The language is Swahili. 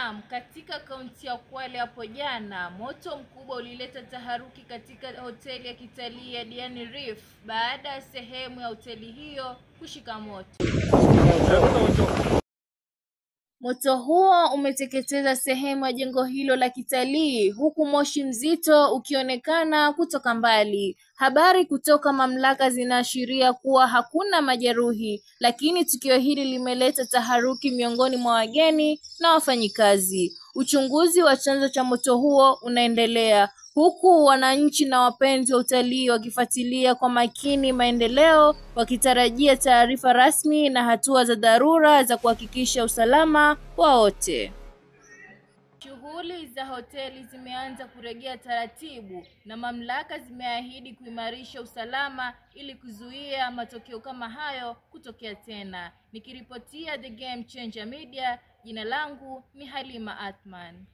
Naam, katika kaunti ya Kwale hapo jana, moto mkubwa ulileta taharuki katika hoteli ya kitalii ya Diani Reef baada ya sehemu ya hoteli hiyo kushika moto. Moto huo umeteketeza sehemu ya jengo hilo la kitalii huku moshi mzito ukionekana kutoka mbali. Habari kutoka mamlaka zinaashiria kuwa hakuna majeruhi, lakini tukio hili limeleta taharuki miongoni mwa wageni na wafanyikazi. Uchunguzi wa chanzo cha moto huo unaendelea, huku wananchi na wapenzi wa utalii wakifuatilia kwa makini maendeleo, wakitarajia taarifa rasmi na hatua za dharura za kuhakikisha usalama wa wote. Shughuli za hoteli zimeanza kurejea taratibu na mamlaka zimeahidi kuimarisha usalama ili kuzuia matokeo kama hayo kutokea tena. Nikiripotia The Game Changer Media, jina langu ni Halima Athman.